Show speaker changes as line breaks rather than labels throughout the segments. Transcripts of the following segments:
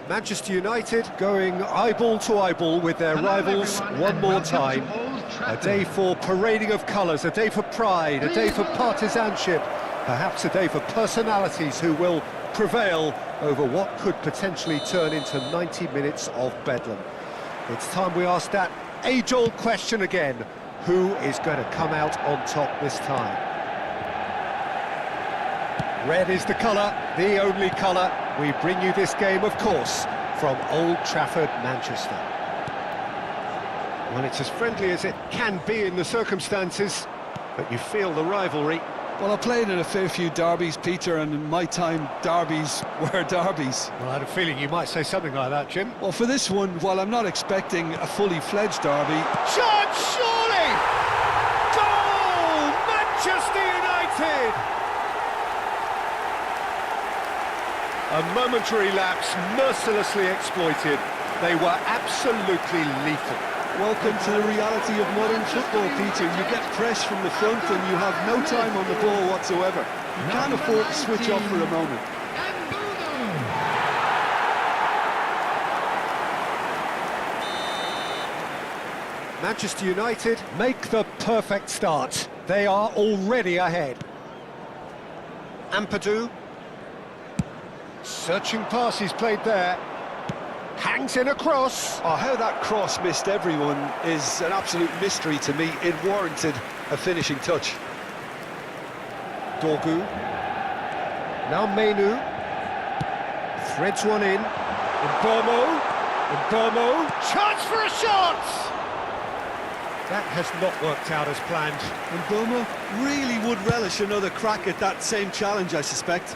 Manchester United going eyeball to eyeball with their rivals one more time. A day for parading of colours, a day for pride, a day for partisanship, perhaps a day for personalities who will prevail over what could potentially turn into 90 minutes of bedlam. It's time we ask that age-old question again: who is going to come out on top this time? Red is the colour, the only colour. We bring you this game, of course, from Old Trafford, Manchester. Well, it's as friendly as it can be in the circumstances, but you feel the rivalry.
Well, I played in a fair few derbies, Peter, and in my time, derbies were derbies.
Well, I had a feeling you might say something like that, Jim.
Well, for this one, while I'm not expecting a fully fledged derby...
Chance, surely! Goal! Manchester United! A momentary lapse, mercilessly exploited. They were absolutely lethal.
Welcome to the reality of modern football, Peter. You get press from the front and you have no time on the ball whatsoever. You can't afford to switch off for a moment.
Manchester United make the perfect start. They are already ahead. Ampadu. Searching pass he's played there. Hangs in a cross.
Oh, how that cross missed everyone is an absolute mystery to me. It warranted a finishing touch.
Dorgu. Now Menu. Threads one in. Mbomo. Chance for a shot! That has not worked out as planned.
Mbomo really would relish another crack at that same challenge, I suspect.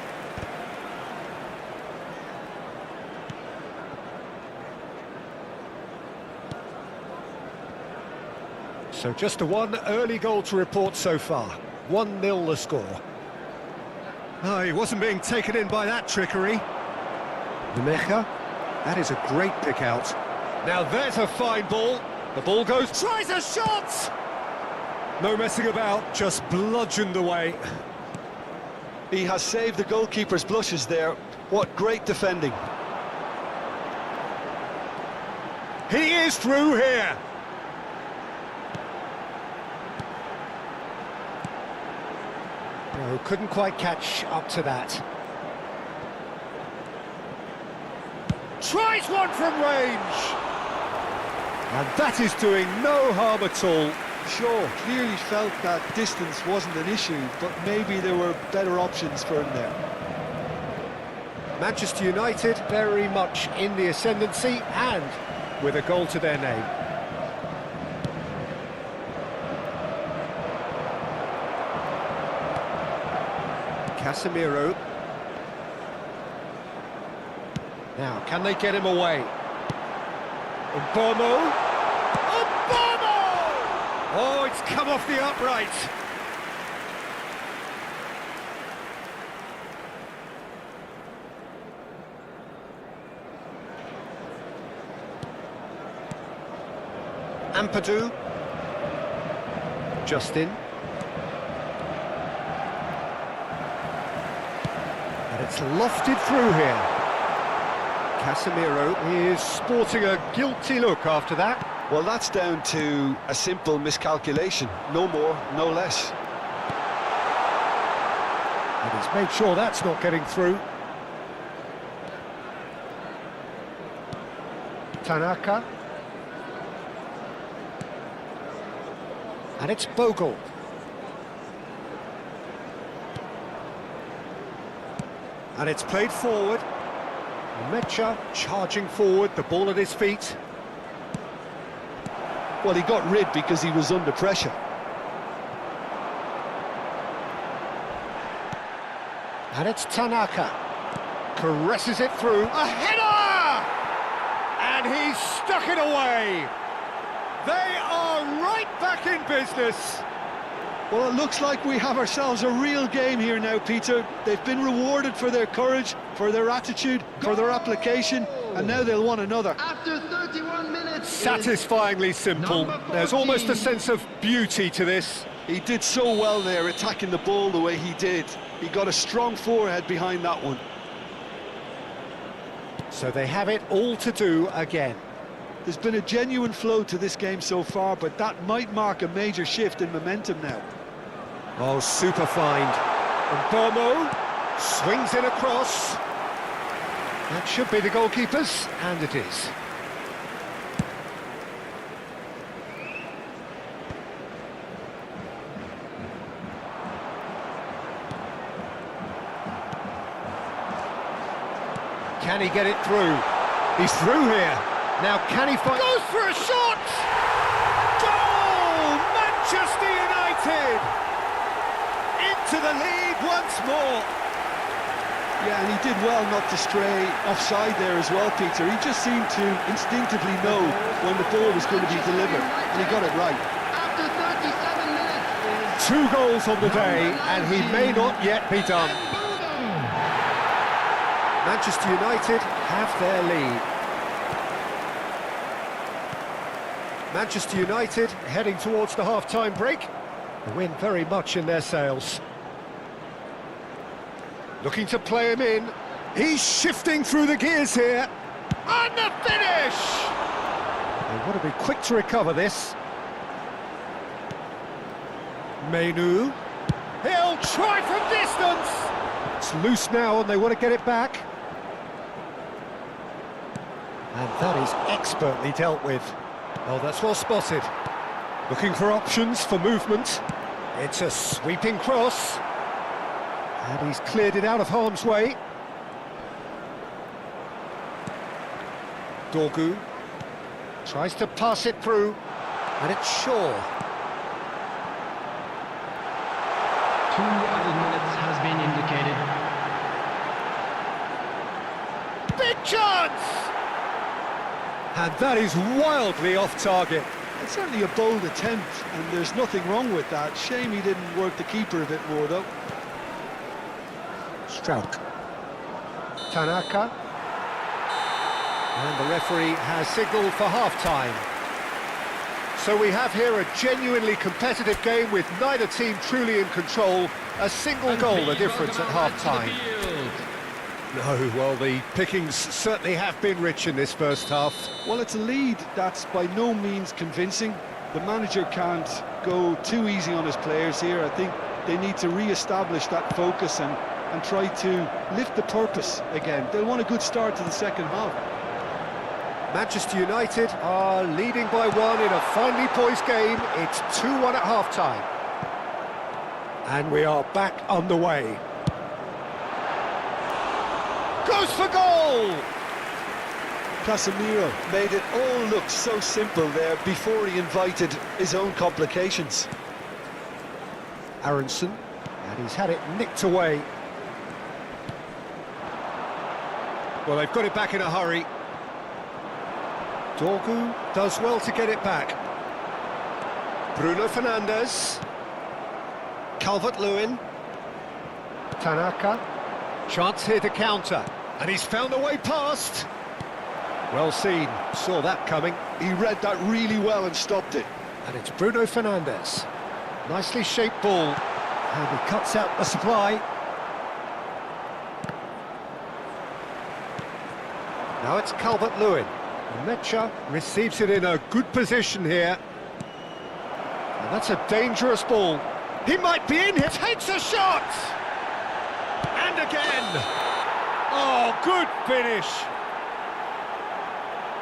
So just the one early goal to report so far. 1-0 the score. Oh, he wasn't being taken in by that trickery. Nemecha, that is a great pick out. Now there's a fine ball. The ball goes, tries a shot! No messing about, just bludgeoned away.
He has saved the goalkeeper's blushes there. What great defending.
He is through here. No, couldn't quite catch up to that. Tries one from range! And that is doing no harm at all.
Sure, clearly felt that distance wasn't an issue, but maybe there were better options for him there.
Manchester United very much in the ascendancy and with a goal to their name. Casemiro. Now, can they get him away? Mbomo! Oh, it's come off the upright! Ampadu. Justin. And it's lofted through here. Casemiro is sporting a guilty look after that.
Well, that's down to a simple miscalculation. No more, no less.
And he's made sure that's not getting through. Tanaka. And it's Bogle. And it's played forward. Mecha charging forward, the ball at his feet.
Well, he got rid because he was under pressure.
And it's Tanaka. Caresses it through. A header! And he's stuck it away. They are right back in business.
Well, it looks like we have ourselves a real game here now, Peter. They've been rewarded for their courage, for their attitude, for their application, and now they'll want another.
After 31 minutes...
Satisfyingly simple. There's almost a sense of beauty to this.
He did so well there, attacking the ball the way he did. He got a strong forehead behind that one.
So they have it all to do again.
There's been a genuine flow to this game so far, but that might mark a major shift in momentum now.
Oh, super find. And Bomo swings it across. That should be the goalkeeper's, and it is. Can he get it through? He's through here. Now can he find... Goes for a shot! Goal! Manchester United! Into the lead once more.
Yeah, and he did well not to stray offside there as well, Peter. He just seemed to instinctively know when the ball was going to be delivered, and he got it right.
After 37 minutes.
2 goals on the day, and he may not yet be done. Manchester United have their lead. Manchester United heading towards the half-time break. The wind very much in their sails. Looking to play him in. He's shifting through the gears here. And the finish! They want to be quick to recover this. Menu. He'll try from distance! It's loose now and they want to get it back. And that is expertly dealt with. Oh, that's well spotted. Looking for options for movement. It's a sweeping cross. And he's cleared it out of harm's way. Dorgu tries to pass it through, and it's Shaw.
2 added minutes has been indicated.
Big chance! And that is wildly off target.
It's certainly a bold attempt, and there's nothing wrong with that. Shame he didn't work the keeper a bit more, though.
Strauch. Tanaka. And the referee has signalled for half-time. So we have here a genuinely competitive game with neither team truly in control. A single goal the difference at half-time. No, well, the pickings certainly have been rich in this first half.
Well, it's a lead that's by no means convincing. The manager can't go too easy on his players here. I think they need to re-establish that focus and try to lift the purpose again. They'll want a good start to the second half.
Manchester United are leading by 1 in a finely poised game. It's 2-1 at half-time. And we are back underway. Goes for goal!
Casemiro made it all look so simple there before he invited his own complications.
Aronson, and he's had it nicked away. Well, they've got it back in a hurry. Dorgu does well to get it back. Bruno Fernandes. Calvert-Lewin. Tanaka. Chance here to counter. And he's found a way past. Well seen. Saw that coming.
He read that really well and stopped it.
And it's Bruno Fernandes. Nicely shaped ball. And he cuts out the supply. Now it's Calvert-Lewin. Mecha receives it in a good position here. And that's a dangerous ball. He might be in here. Takes a shot! And again! Oh, good finish!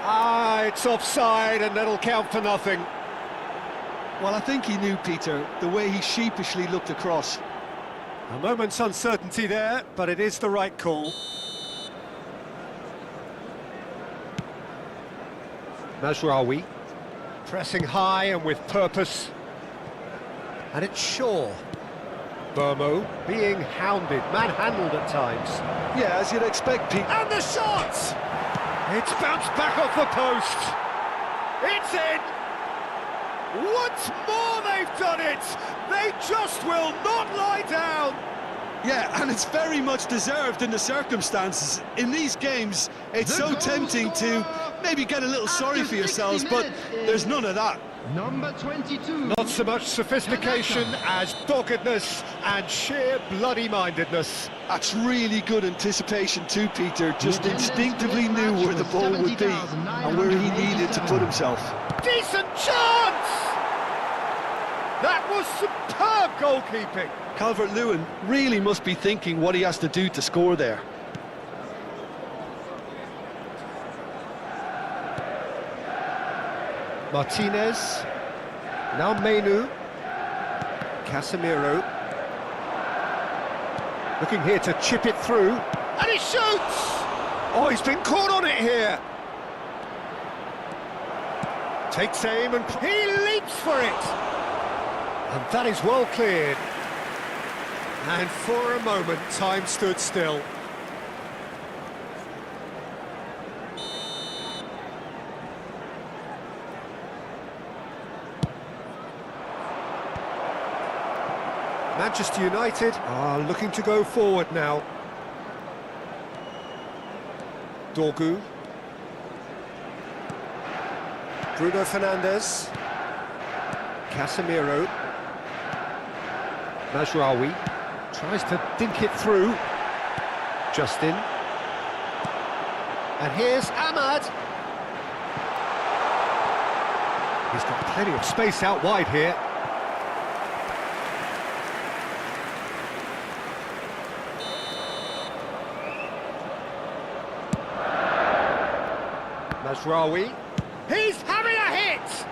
Ah, it's offside and that'll count for nothing.
Well, I think he knew, Peter, the way he sheepishly looked across.
A moment's uncertainty there, but it is the right call. Mazraoui, pressing high and with purpose. And it's Shaw. Bomo being hounded, manhandled at times.
Yeah, as you'd expect, Pete.
And the shot! It's bounced back off the post. It's in! Once more they've done it! They just will not lie down!
Yeah, and it's very much deserved in the circumstances. In these games, it's so tempting to maybe get a little sorry for yourselves, but there's none of that.
Number 22.
Not so much sophistication as doggedness and sheer bloody-mindedness.
That's really good anticipation too, Peter. Just
Attendance
instinctively
for this
knew
match
where the
was
ball would be and where he needed to put himself.
Decent chance! That was superb goalkeeping.
Calvert-Lewin really must be thinking what he has to do to score there.
Martinez, now Menu, Casemiro, looking here to chip it through, and he shoots! Oh, he's been caught on it here. Takes aim and he leaps for it. And that is well cleared. And for a moment, time stood still. Manchester United are looking to go forward now. Dorgu. Bruno Fernandes. Casemiro. Mazraoui tries to dink it through. Justin. And here's Ahmad. He's got plenty of space out wide here. Mazraoui, he's having a hit!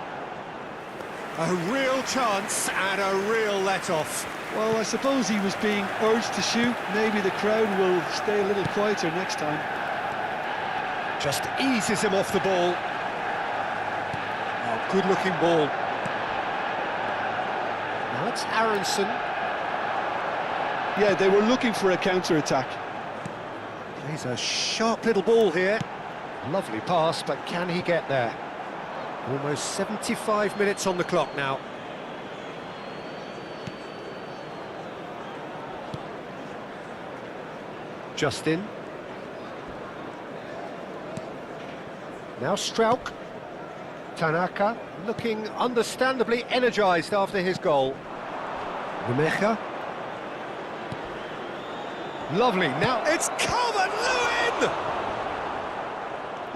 A real chance and a real let-off.
Well, I suppose he was being urged to shoot. Maybe the crowd will stay a little quieter next time.
Just eases him off the ball. Oh, good-looking ball. Now it's Aronson.
Yeah, they were looking for a counter-attack.
Plays a sharp little ball here. Lovely pass, but can he get there? Almost 75 minutes on the clock now. Justin. Now Strauch. Tanaka looking understandably energised after his goal. Numecha. Lovely, now it's Calvert-Lewin!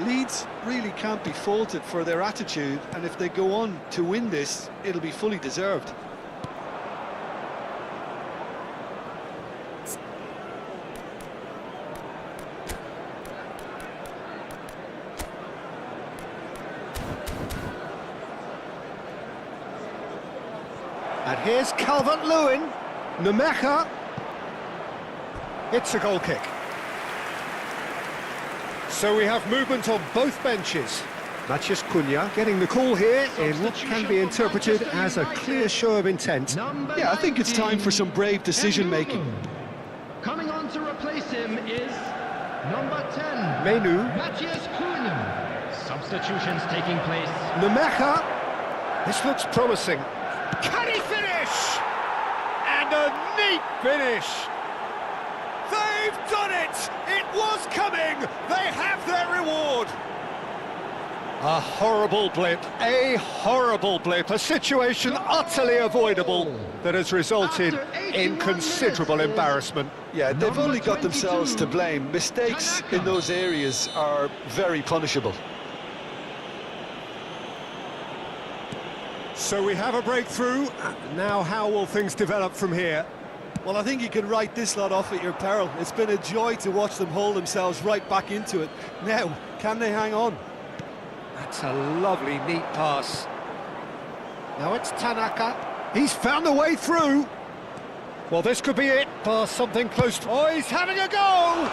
Leeds really can't be faulted for their attitude, and if they go on to win this, it'll be fully deserved.
And here's Calvert-Lewin. Numecha. It's a goal kick. So we have movement on both benches. Matheus Cunha getting the call here in what can be interpreted as a clear show of intent.
Yeah, I think it's time for some brave decision-making.
Coming on to replace him is number 10.
Menu.
Matheus Cunha.
Substitutions taking place.
Numecha. This looks promising. Can he finish? And a neat finish. They've done it! It was coming! They have their reward! A horrible blip, a situation utterly avoidable that has resulted in considerable embarrassment.
Yeah, they've only got themselves to blame. Mistakes in those areas are very punishable.
So we have a breakthrough. Now how will things develop from here?
Well, I think you can write this lot off at your peril. It's been a joy to watch them hold themselves right back into it. Now, can they hang on?
That's a lovely, neat pass. Now it's Tanaka. He's found a way through. Well, this could be it. Pass something close to... Oh, he's having a go!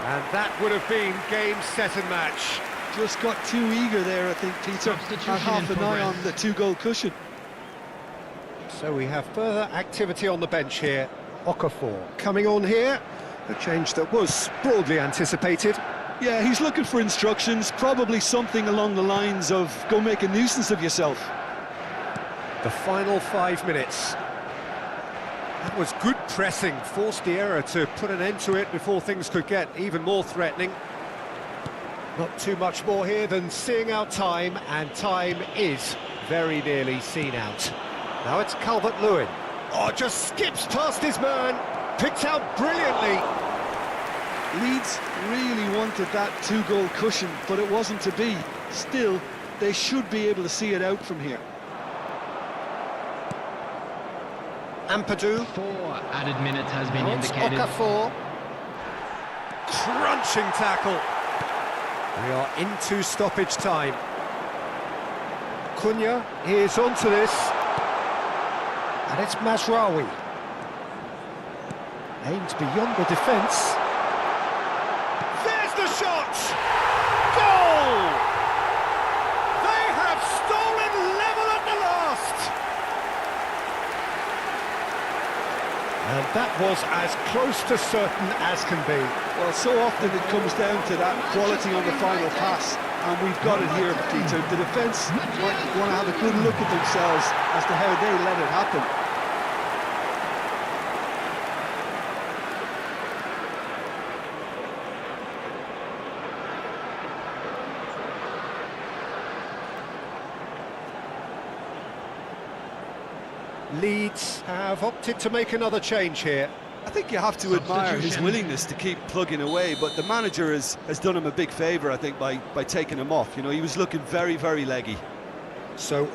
And that would have been game, set and match.
Just got too eager there, I think, Peter. Had half an eye on the two-goal cushion.
So we have further activity on the bench here. Okafor coming on here. A change that was broadly anticipated.
Yeah, he's looking for instructions, probably something along the lines of go make a nuisance of yourself.
The final 5 minutes. That was good pressing, forced the error to put an end to it before things could get even more threatening. Not too much more here than seeing out time, and time is very nearly seen out. Now it's Calvert-Lewin. Oh, just skips past his man, picked out brilliantly.
Leeds really wanted that two-goal cushion, but it wasn't to be. Still, they should be able to see it out from here.
Ampadu.
4 added minutes has been
Now it's
indicated.
Okafor. Crunching tackle. We are into stoppage time. Cunha is onto this. And it's Mazraoui. Aimed beyond the defence. There's the shot! Goal! They have stolen level at the last! And that was as close to certain as can be.
Well, so often it comes down to that quality on the final pass, and we've got it here, Peter. The defence might want to have a good look at themselves as to how they let it happen.
Leeds have opted to make another change here.
I think you have to admire his
Substitution.
willingness to keep plugging away, but the manager has done him a big favour, I think, by taking him off. You know, he was looking very, very leggy.
So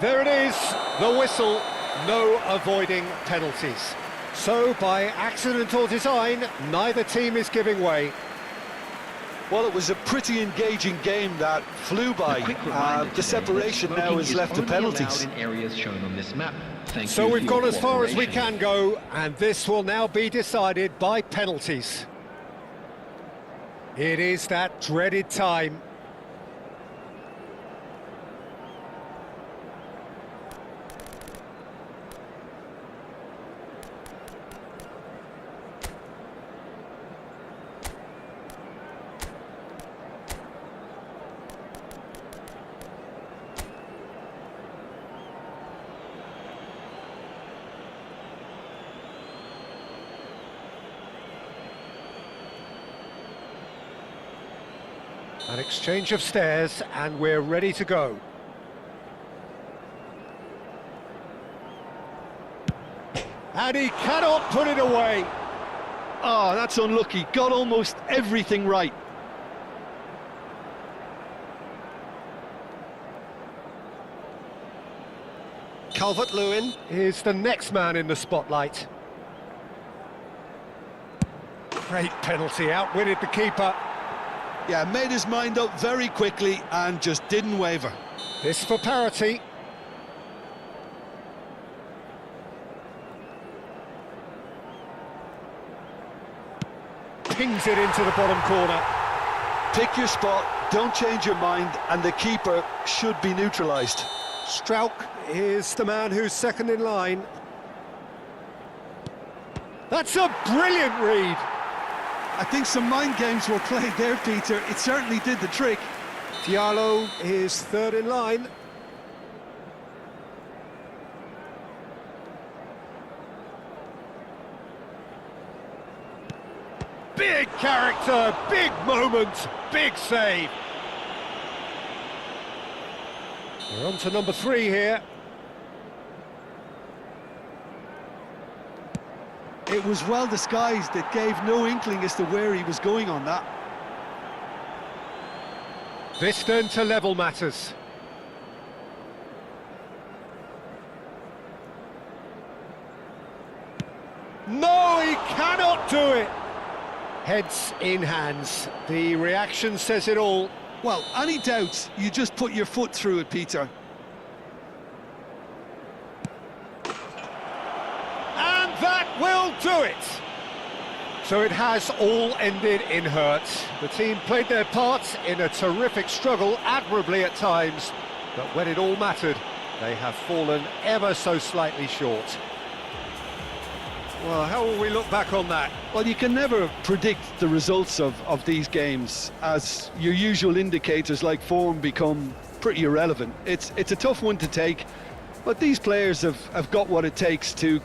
there it is, the whistle, no avoiding penalties. So by accident or design, neither team is giving way.
Well, it was a pretty engaging game that flew by. The separation now is left to penalties.
In areas shown on this map. Thank
So
you
we've
for
gone
your
as far as we
cooperation.
can go, and this will now be decided by penalties. It is that dreaded time. An exchange of stares, and we're ready to go. And he cannot put it away.
Oh, that's unlucky. Got almost everything right.
Calvert-Lewin is the next man in the spotlight. Great penalty, outwitted the keeper.
Yeah, made his mind up very quickly and just didn't waver.
This for parity. Pings it into the bottom corner.
Pick your spot, don't change your mind, and the keeper should be neutralised.
Strauch is the man who's second in line. That's a brilliant read.
I think some mind games were played there, Peter. It certainly did the trick.
Diallo is third in line. Big character, big moment, big save. We're on to number 3 here.
It was well disguised. It gave no inkling as to where he was going on that.
This then to level matters. No, he cannot do it! Heads in hands. The reaction says it all.
Well, any doubts, you just put your foot through it, Peter.
And that will do it! So it has all ended in hurt. The team played their part in a terrific struggle, admirably at times, but when it all mattered, they have fallen ever so slightly short. Well, how will we look back on that?
Well, you can never predict the results of these games, as your usual indicators like form become pretty irrelevant. It's a tough one to take, but these players have got what it takes to